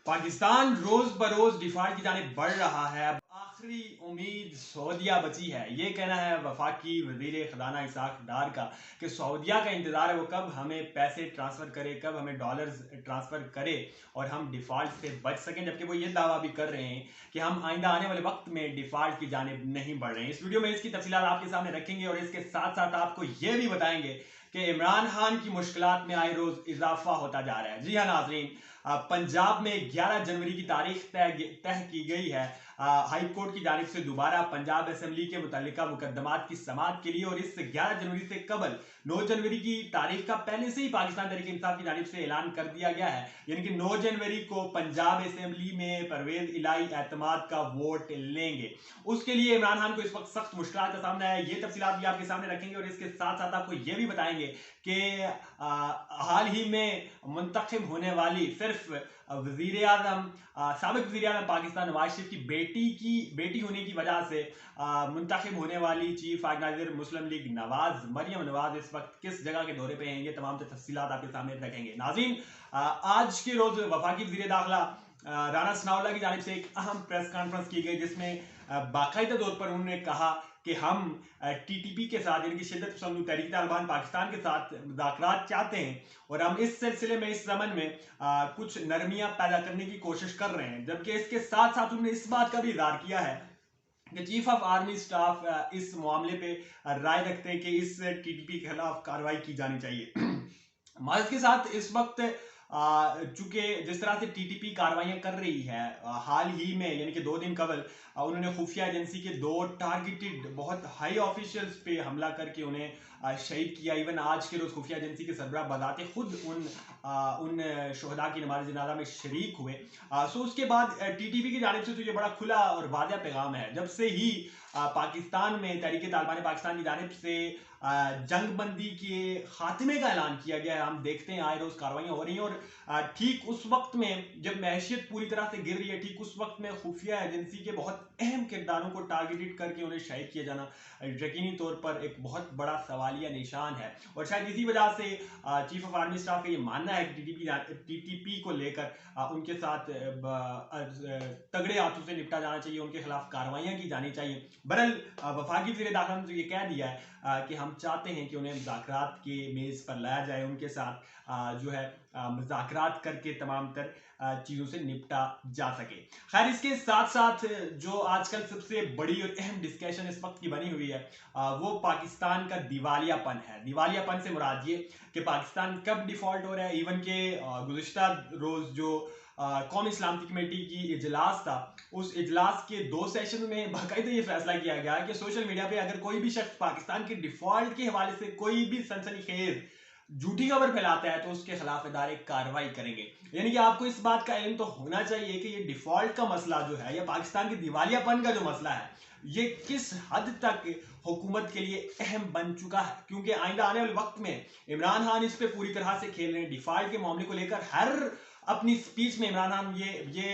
पाकिस्तान रोज बरोज default की जानिब बढ़ रहा है। अब आखिरी उम्मीद सऊदीया बची है। ये कहना है वफाकी वजीर खजाना इसाक डार का कि सऊदीया का इंतजार है वो कब हमें पैसे ट्रांसफर करे, कब हमें डॉलर्स ट्रांसफर करे और हम डिफॉल्ट से बच सकें। जबकि वो ये दावा भी कर रहे हैं कि हम आइंदा आने वाले वक्त में डिफॉल्ट की जानिब नहीं बढ़ रहे हैं। इस वीडियो में इसकी तफसीलात आपके सामने रखेंगे और इसके साथ साथ आपको ये भी बताएंगे कि इमरान खान की मुश्किलात में आए रोज इजाफा होता जा रहा है। जी हाँ नाजरीन, पंजाब में 11 जनवरी की तारीख तय की गई है हाई कोर्ट की जानिब से दोबारा पंजाब असेंबली के मुतल्लिका मुकदमात की समाअत के लिए। और इस 11 जनवरी से कबल 9 जनवरी की तारीख का पहले से ही पाकिस्तान तहरीक इंसाफ की जानिब से ऐलान कर दिया गया है। यानी कि 9 जनवरी को पंजाब असेंबली में परवेज इलाही एतमाद का वोट लेंगे। उसके लिए इमरान खान को इस वक्त सख्त मुश्किल का सामना है। ये तफसीलात भी आपके सामने रखेंगे और इसके साथ साथ आपको ये भी बताएंगे कि हाल ही में मुंतखब होने वाली सिर्फ वजीर आजम साबिक वजीर आजम पाकिस्तान नवाज शरीफ की बेटी होने की वजह से मुंतखब होने वाली चीफ ऑर्गेनाइजर मुस्लिम लीग नवाज मरियम नवाज इस वक्त किस जगह के दौरे पे हैं, ये तमाम तफसीलात आपके सामने रखेंगे। नाज़रीन, आज के रोज वफाकी वजीर दाखिला राना सनाउल्लाह की जानिब से एक अहम प्रेस कॉन्फ्रेंस की गई जिसमें बाकायदा तौर पर उन्होंने कहा कि हम टीटीपी के साथ यानी कि शिद्दत पसंद तहरीक तालिबान पाकिस्तान के साथ मुज़ाकरात चाहते हैं और हम इस सिलसिले में इस ज़मन में कुछ नरमियां पैदा करने की कोशिश कर रहे हैं। जबकि इसके साथ साथ उन्होंने इस बात का भी इज़हार किया है कि चीफ ऑफ आर्मी स्टाफ इस मामले पे राय रखते हैं कि इस टीटीपी के खिलाफ कार्रवाई की जानी चाहिए। मार्च के साथ इस वक्त चूंकि जिस तरह से टीटीपी कार्रवाइयां कर रही है, हाल ही में यानी कि 2 दिन कबल उन्होंने खुफिया एजेंसी के 2 टारगेटेड बहुत हाई ऑफिशियल्स पे हमला करके उन्हें शहीद किया। इवन आज के रोज खुफिया एजेंसी के सरबराह बजाते खुद उन शहदा की नमाज जनाजा में शरीक हुए। सो उसके बाद टीटीपी की जानिब से तो ये बड़ा खुला और वाज़ेह पैगाम है। जब से ही पाकिस्तान में तहरीक तालिबान पाकिस्तान की जानिब से जंगबंदी के खात्मे का ऐलान किया गया है, हम देखते हैं आए रोज कार्रवाइयां हो रही हैं। और ठीक उस वक्त में जब मैशियत पूरी तरह से गिर रही है, ठीक उस वक्त में खुफिया एजेंसी के बहुत अहम किरदारों को टारगेटेड करके उन्हें शहीद किया जाना यकीनी तौर पर एक बहुत बड़ा सवालिया निशान है। और शायद इसी वजह से चीफ ऑफ आर्मी स्टाफ का ये मानना है कि टीटीपी को लेकर उनके साथ तगड़े हाथों से निपटा जाना चाहिए, उनके खिलाफ कार्रवाइयां की जानी चाहिए। बहरहाल वफाकी वज़ीर दाखिला ने ये कह दिया है कि हम चाहते हैं कि उन्हें मुज़ाकरात के मेज़ पर लाया जाए, उनके साथ जो है मुज़ाकरात करके तमाम तर चीज़ों से निपटा जा सके। खैर, इसके साथ साथ जो आजकल सबसे बड़ी और अहम डिस्कशन इस वक्त की बनी हुई है वो पाकिस्तान का दिवालियापन है। दिवालियापन से मुराद ये कि पाकिस्तान कब डिफॉल्ट हो रहा है। इवन के गुज़िश्ता रोज़ जो कौमी सलामती कमेटी की इजलास था, उस इजलास के 2 सेशन में बाकायदा ये फैसला किया गया कि सोशल मीडिया पे अगर कोई भी शख्स पाकिस्तान के डिफॉल्ट के हवाले से कोई भी सनसनीखेज झूठी खबर फैलाता है तो उसके खिलाफ इदारे कार्रवाई करेंगे। यानी कि आपको इस बात का इल्म तो होना चाहिए कि ये डिफॉल्ट का मसला जो है या पाकिस्तान के दिवालियापन का जो मसला है ये किस हद तक हुकूमत के लिए अहम बन चुका है। क्योंकि आइंदा आने वाले वक्त में इमरान खान इस पे पूरी तरह से खेल रहे हैं। डिफॉल्ट के मामले को लेकर हर अपनी स्पीच में इमरान खान ये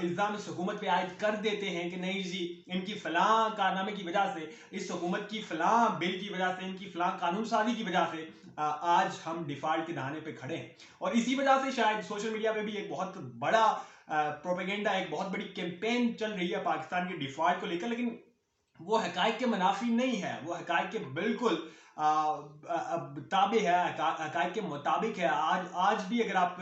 इल्ज़ाम इस हुकूमत पे आयद कर देते हैं कि नहीं जी, इनकी फलां कारनामे की वजह से, इस हुकूमत की फलां बिल की वजह से, इनकी फलां कानून साजी की वजह से आज हम डिफॉल्ट के दहाने पे खड़े हैं। और इसी वजह से शायद सोशल मीडिया पे भी एक बहुत बड़ा प्रोपेगेंडा, एक बहुत बड़ी कैंपेन चल रही है पाकिस्तान के डिफॉल्ट को लेकर। लेकिन वो हकायक के मुनाफी नहीं है, वो हकायक के बिल्कुल ताबे है, हकायक के मुताबिक है। आज भी अगर आप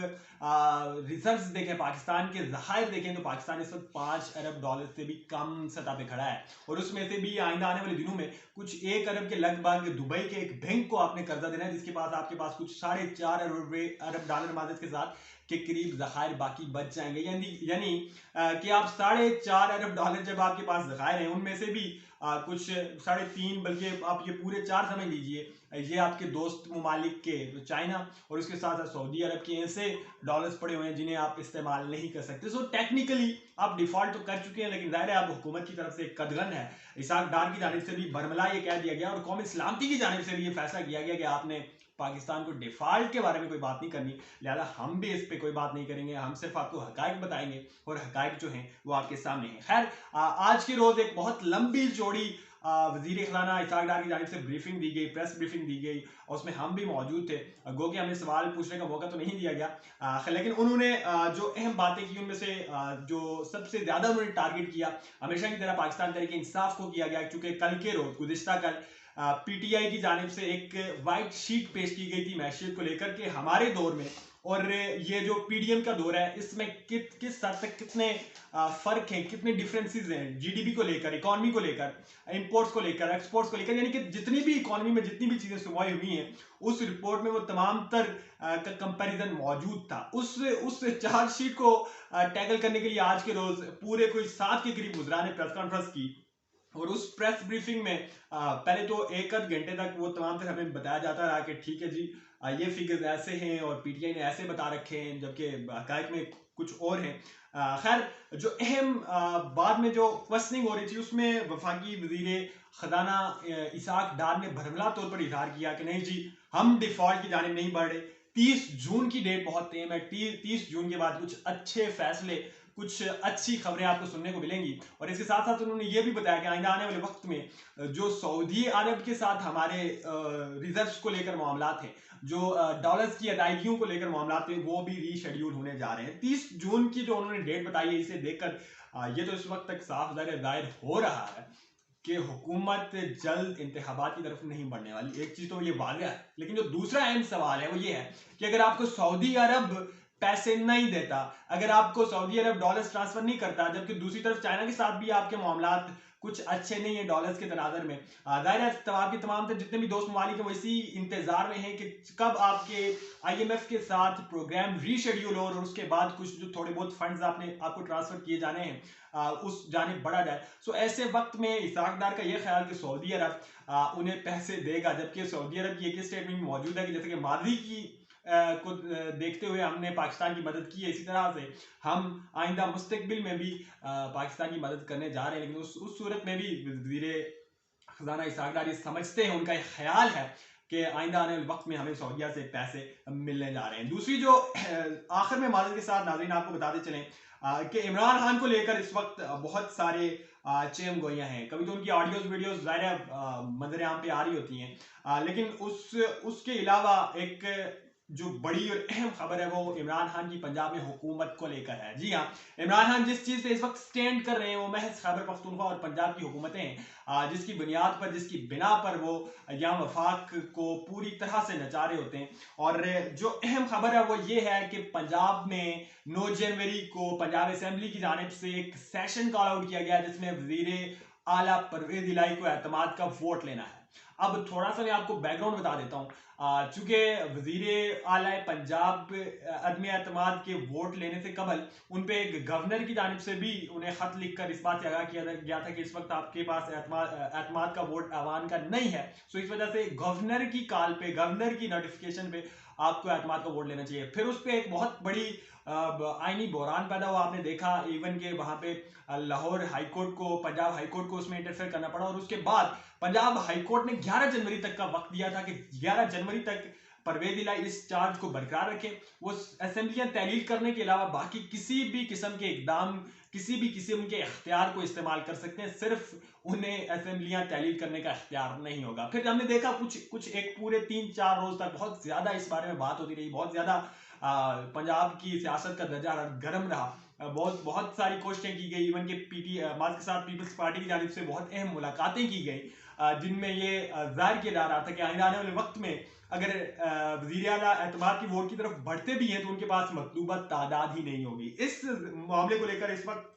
रिजर्व्स देखें, पाकिस्तान के ज़खायर देखें, तो पाकिस्तान इस वक्त $5 अरब से भी कम सतह पे खड़ा है। और उसमें से भी आइंदा आने वाले दिनों में कुछ 1 अरब के लगभग दुबई के एक बैंक को आपने कर्जा देना है जिसके पास आपके पास कुछ $4.5 अरब डॉलर मादद के साथ के करीब ज़खायर बाकी बच जाएंगे। यानी कि आप $4.5 अरब जब आपके पास ज़खायर हैं, उनमें से भी कुछ 3.5 बल्कि आप ये पूरे 4 समझ लीजिए, ये आपके दोस्त ममालिक के चाइना और उसके साथ साथ सऊदी अरब के ऐसे डॉलर्स पड़े हुए हैं जिन्हें आप इस्तेमाल नहीं कर सकते। सो टेक्निकली आप डिफॉल्ट तो कर चुके हैं, लेकिन जाहिर है आप हुकूमत की तरफ से कदगन है। इसाक डार की जानिब से भी बरमला ये कह दिया गया और कौमी सलामती की जानिब से भी ये फैसला किया गया कि आपने पाकिस्तान को डिफॉल्ट के बारे में कोई बात नहीं करनी, लिहाजा हम भी इस पे कोई बात नहीं करेंगे। हम सिर्फ आपको हकायक बताएंगे और हकायक जो हैं वो आपके सामने हैं। खैर, आज के रोज एक बहुत लंबी चौड़ी वजीर खजाना इसहाक डार की जानिब से ब्रीफिंग दी गई, प्रेस ब्रीफिंग दी गई, और उसमें हम भी मौजूद थे। गो कि हमें सवाल पूछने का मौका तो नहीं दिया गया, लेकिन उन्होंने जो अहम बातें की उनमें से जो सबसे ज्यादा उन्होंने टारगेट किया, हमेशा की तरह पाकिस्तान तहरीक इंसाफ को किया गया, क्योंकि कल के रोज गुज़िश्ता कल पीटीआई की जानिब से एक वाइट शीट पेश की गई थी मैशियत को लेकर के हमारे दौर में और ये जो पीडीएम का दौर है इसमें किस हद तक कितने फर्क हैं, कितने डिफरेंसेस हैं जीडीपी को लेकर, इकोनॉमी को लेकर, इंपोर्ट्स को लेकर, एक्सपोर्ट्स को लेकर, यानी कि जितनी भी इकोनॉमी में जितनी भी चीजें सुमाई हुई हैं उस रिपोर्ट में वो तमाम तर का कंपैरिजन मौजूद था। उस चार्जशीट को टैकल करने के लिए आज के रोज पूरे कोई 7 के करीब गुजरान ने प्रेस कॉन्फ्रेंस की और उस प्रेस ब्रीफिंग में पहले तो एक आध घंटे तक वो तमाम तर हमें बताया जाता रहा कि ठीक है जी ये फिगर्स ऐसे हैं और पीटीआई ने ऐसे बता रखे हैं, जबकि हकायक में कुछ और हैं। खैर, जो अहम बाद में जो क्वेश्चनिंग हो रही थी उसमें वफाकी वजीर खजाना इसहाक डार ने भरमला तौर पर इजहार किया कि नहीं जी हम डिफॉल्ट की जानिब नहीं बढ़ रहे। 30 जून की डेट बहुत टेम है, 30 जून के बाद कुछ अच्छे फैसले, कुछ अच्छी खबरें आपको सुनने को मिलेंगी। और इसके साथ साथ उन्होंने ये भी बताया कि आइंदा आने वाले वक्त में जो सऊदी अरब के साथ हमारे रिजर्व्स को लेकर मामला थे, जो डॉलर्स की अदायगियों को लेकर मामला थे, वो भी रीशेड्यूल होने जा रहे हैं। 30 जून की जो उन्होंने डेट बताई है, इसे देखकर ये तो इस वक्त तक साफ जाहिर हो रहा है कि हुकूमत जल्द इंतखाबात की तरफ नहीं बढ़ने वाली। एक चीज तो ये वाज़ेह है, लेकिन जो दूसरा अहम सवाल है वो ये है कि अगर आपको सऊदी अरब पैसे नहीं देता, अगर आपको सऊदी अरब डॉलर्स ट्रांसफर नहीं करता, जबकि दूसरी तरफ चाइना के साथ भी आपके मामलात कुछ अच्छे नहीं है डॉलर्स के तनाजर में, जाहिर है आपके तमाम जितने भी दोस्त ममालिक हैं वो इसी इंतजार में हैं कि कब आपके आईएमएफ के साथ प्रोग्राम रीशेड्यूल हो और उसके बाद कुछ जो थोड़े बहुत फंड्स आपको ट्रांसफर किए जाने हैं उस जानिब बढ़ा जाए। सो ऐसे वक्त में इसहाक डार का यह ख्याल कि सऊदी अरब उन्हें पैसे देगा, जबकि सऊदी अरब की एक स्टेटमेंट में मौजूद है कि जैसे कि मादी की को देखते हुए हमने पाकिस्तान की मदद की है, इसी तरह से हम आइंदा मुस्तकबिल में भी पाकिस्तान की मदद करने जा रहे हैं। लेकिन उस सूरत में भी वज़ीर खजाना इसहाक डार ये समझते हैं, उनका ख्याल है कि आइंदा आने वाले वक्त में हमें सऊदीया से पैसे मिलने जा रहे हैं। दूसरी जो आखिर में मादद के साथ नाज़रीन आपको बताते चलें कि इमरान खान को लेकर इस वक्त बहुत सारे चेम गोइयां हैं। कभी तो उनकी ऑडियोज वीडियोस ज़ाहिर मंजर आम पे आ रही होती हैं, लेकिन उसके अलावा एक जो बड़ी और अहम खबर है वो इमरान खान की पंजाब में हुकूमत को लेकर है। जी हाँ, इमरान खान जिस चीज पे इस वक्त स्टैंड कर रहे हैं वो महज खैबर पख्तूनख्वा और पंजाब की हुकूमतें जिसकी बुनियाद पर, जिसकी बिना पर वो यहाँ वफाक को पूरी तरह से नचा रहे होते हैं। और जो अहम खबर है वो ये है कि पंजाब में 9 जनवरी को पंजाब असेंबली की जानिब से एक सेशन कॉल आउट किया गया जिसमें वजीर आला परवेज इलाही को एतमाद का वोट लेना है। अब थोड़ा सा मैं आपको बैकग्राउंड बता देता हूँ। चूंकि वजीर आला पंजाब अदम एतमाद के वोट लेने से कबल उन पे एक गवर्नर की जानिब से भी उन्हें खत लिखकर इस बात से आगाह किया गया था कि इस वक्त आपके पास एतमाद का वोट आवान का नहीं है। सो इस वजह से गवर्नर की कॉल पे, गवर्नर की नोटिफिकेशन पे आपको एतमाद का वोट लेना चाहिए। फिर उस पर एक बहुत बड़ी आईनी बहरान पैदा हुआ, आपने देखा इवन के वहां पे लाहौर हाईकोर्ट को, पंजाब हाईकोर्ट को उसमें इंटरफेयर करना पड़ा। और उसके बाद पंजाब हाईकोर्ट ने 11 जनवरी तक का वक्त दिया था कि 11 जनवरी तक परवेज इलाही इस चार्ज को बरकरार रखें। वो असेंबलियां तहलील करने के अलावा बाकी किसी भी किस्म के इकदाम, किसी भी किस्म के इख्तियार को इस्तेमाल कर सकते हैं, सिर्फ उन्हें असेंबलियां तहलील करने का इख्तियार नहीं होगा। फिर हमने देखा कुछ एक पूरे 3-4 रोज तक बहुत ज्यादा इस बारे में बात होती रही, बहुत ज्यादा पंजाब की सियासत का दर्जा गर्म रहा, बहुत सारी कोशिशें की गई, इवन के मार्क्स के साथ पीपल्स पार्टी की जानिब से बहुत अहम मुलाकातें की गई जिनमें ये जाहिर किया जा रहा था कि आइंदा आने वाले वक्त में अगर वज़ीर आला एतमाद की वोट की तरफ बढ़ते भी हैं तो उनके पास मतलूबा तादाद ही नहीं होगी। इस मामले को लेकर इस वक्त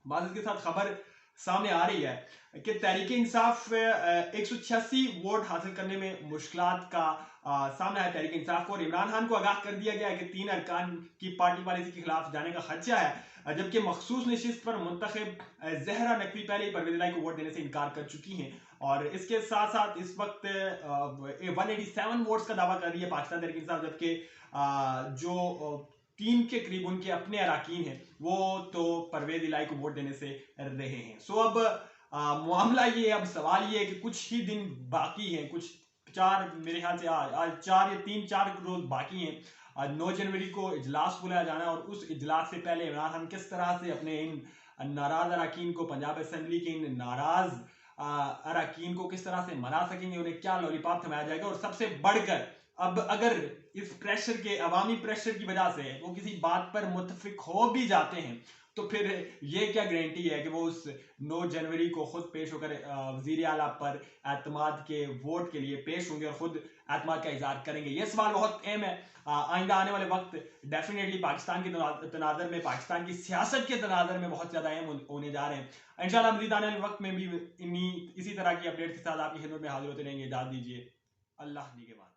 माजिद के साथ खबर सामने आ रही है कि तहरीक इंसाफ 186 वोट हासिल करने में मुश्किलात का सामना है तहरीक इंसाफ को। और इमरान खान को आगाह कर दिया गया है कि 3 अरकान की पार्टी पॉलिसी के खिलाफ जाने का खदशा है, जबकि मखसूस नशिस्त पर मुंतखब जहरा नकवी पहले ही परवेज इलाही को वोट देने से इनकार कर चुकी हैं। और इसके साथ साथ इस वक्त 187 वोट्स का दावा कर रही है पाकिस्तान तहरीक इंसाफ, जबकि जो 3 के करीब उनके अपने अराकीन हैं वो तो परवेज इलाही को वोट देने से रहे हैं। सो अब मामला ये, अब सवाल ये है कि कुछ ही दिन बाकी हैं, कुछ 4 मेरे ख्याल से आज 4 या 3-4 रोज बाकी हैं। आज 9 जनवरी को इजलास बुलाया जाना है और उस इजलास से पहले इमरान खान किस तरह से अपने इन नाराज अरकान को, पंजाब असेंबली के इन नाराज अरकान को किस तरह से मना सकेंगे, उन्हें क्या लॉलीपॉप थमाया जाएगा। और सबसे बढ़कर अब अगर इस प्रेशर के, अवामी प्रेशर की वजह से वो किसी बात पर मुतफिक हो भी जाते हैं तो फिर ये क्या गारंटी है कि वो उस 9 जनवरी को खुद पेश होकर वजीर आला पर एतमाद के वोट के लिए पेश होंगे और खुद एतमाद का इजहार करेंगे। ये सवाल बहुत अहम है। आइंदा आने वाले वक्त डेफिनेटली पाकिस्तान के तनाज़र में, पाकिस्तान की सियासत के तनाज़र में बहुत ज़्यादा अहम होने जा रहे हैं। इंशाल्लाह मज़ीद आने वाले वक्त में भी इसी तरह की अपडेट के साथ आपकी खिदमत में हाजिर होते रहेंगे। इजाज़त दीजिए। अल्लाह निगहबान।